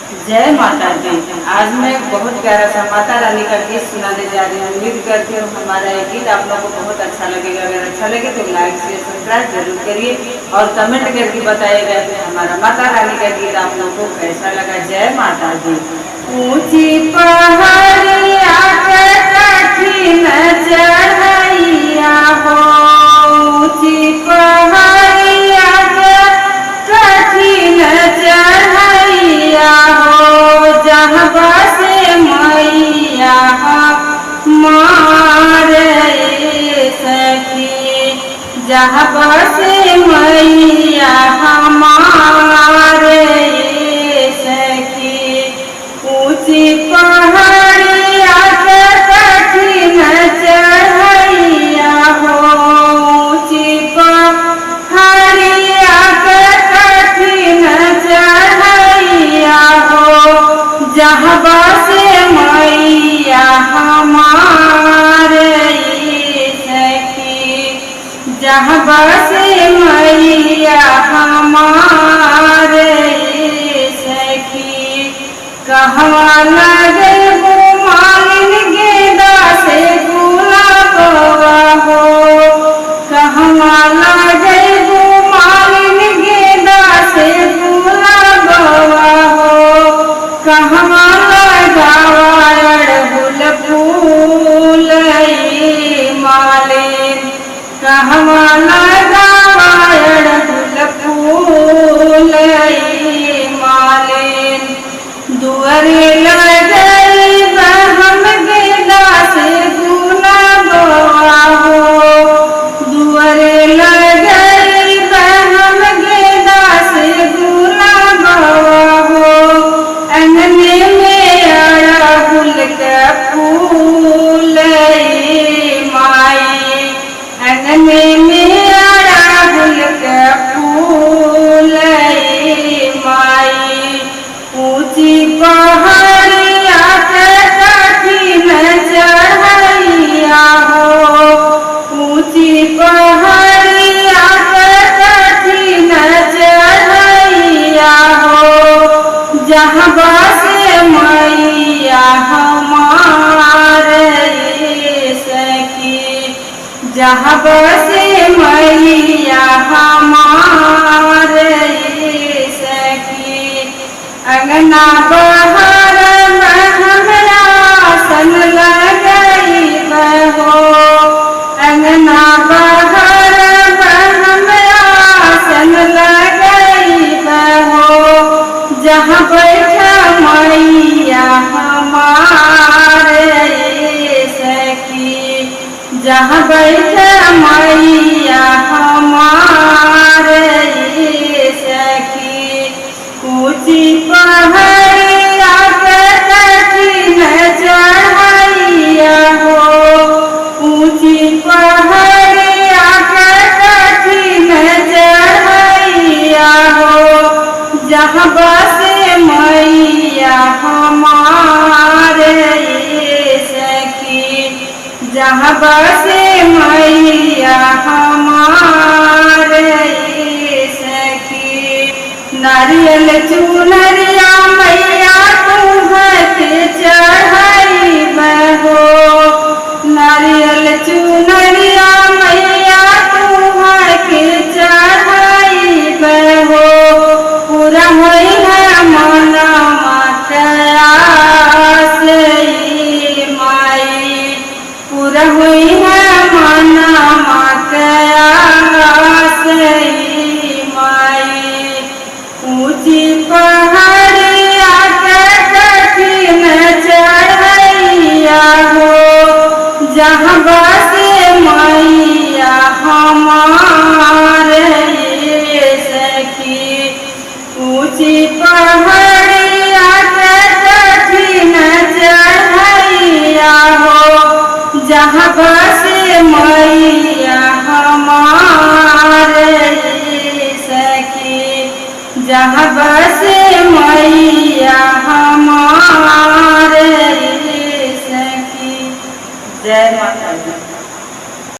जय माता दी। आज मैं बहुत प्यारा सा माता रानी का गीत सुनाने जा रही हूँ। उम्मीद करती हूँ हमारा ये गीत आप लोगों को बहुत अच्छा लगेगा। अगर अच्छा लगे तो लाइक शेयर सब्सक्राइब जरूर करिए और कमेंट करके बताइएगा कि हमारा माता रानी का गीत आप लोगों को कैसा लगा। जय माता दी। ऊंची पहाड़िया पे कठिन चढ़ैया हो, ऊंची पहाड़िया पे कठिन चढ़ैया हो, जहाँ बसे मैया मारे सखी, जहाँ बसे मैया हमारे सखी। ऊंची पहाड़िया पे कठिन चढ़ैया हो, ऊंची पहाड़िया पे कठिन चढ़ैया हो, जहाँ बसे मैया हमारे सखी, जहाँ बसे मैया हमारे सखी। कहवा लगे मालिन गेंदा से गुलाबवा हो, कहवा लगे मालिन गेंदा से गुलाबवा हो, कहवा लगावा अड़हुल फूल मालिन, कहवा लगावा अड़हुल फूल मालिन। दुआरे लगे हम गेंदा से गुलाबवा हो, दुआरे लगे हम गेंदा से गुलाबवा हो, अंगने में अड़हुल के फूल माई, अंगने में अड़हुल के फूल माई। ऊंची पहाड़िया पे कठिन चढ़ैया हो, ऊंची पहाड़िया पे कठिन चढ़ैया हो, जहाँ बसे मैया हमारे सखी, जहाँ बसे मैया हमारे सखी। अंगना बहार में हमरा आसन लगई हो, अंगना बहार में हमरा आसन लगई हो, जहाँ बैठा मैया हमारे सखी, जहाँ बैठा मैया हमारे सखी। ऊंची पहाड़िया पे कठिन चढ़ैया हो, ऊंची पहाड़िया पे कठिन चढ़ैया हो, जहाँ बसे मैया हमारे सखी, जहाँ बसे मैया हमारे सखी। नारियल चुनरिया मैया तुम्हें चढ़ाई हो, नारियल चुनरिया मैया तुम्हें चढ़ाई हो, पूरा होई है मनवा के आस माई, पूरा हुई है मनवा के आस माई। ऊंची पहाड़िया पे कठिन चढ़ैया हो, जहाँ बसे मैया हमारे सखी। ऊंची पहाड़िया पे कठिन चढ़ैया हो, जहाँ बसे मैया हमारे सखी, जहाँ बसे मैया हम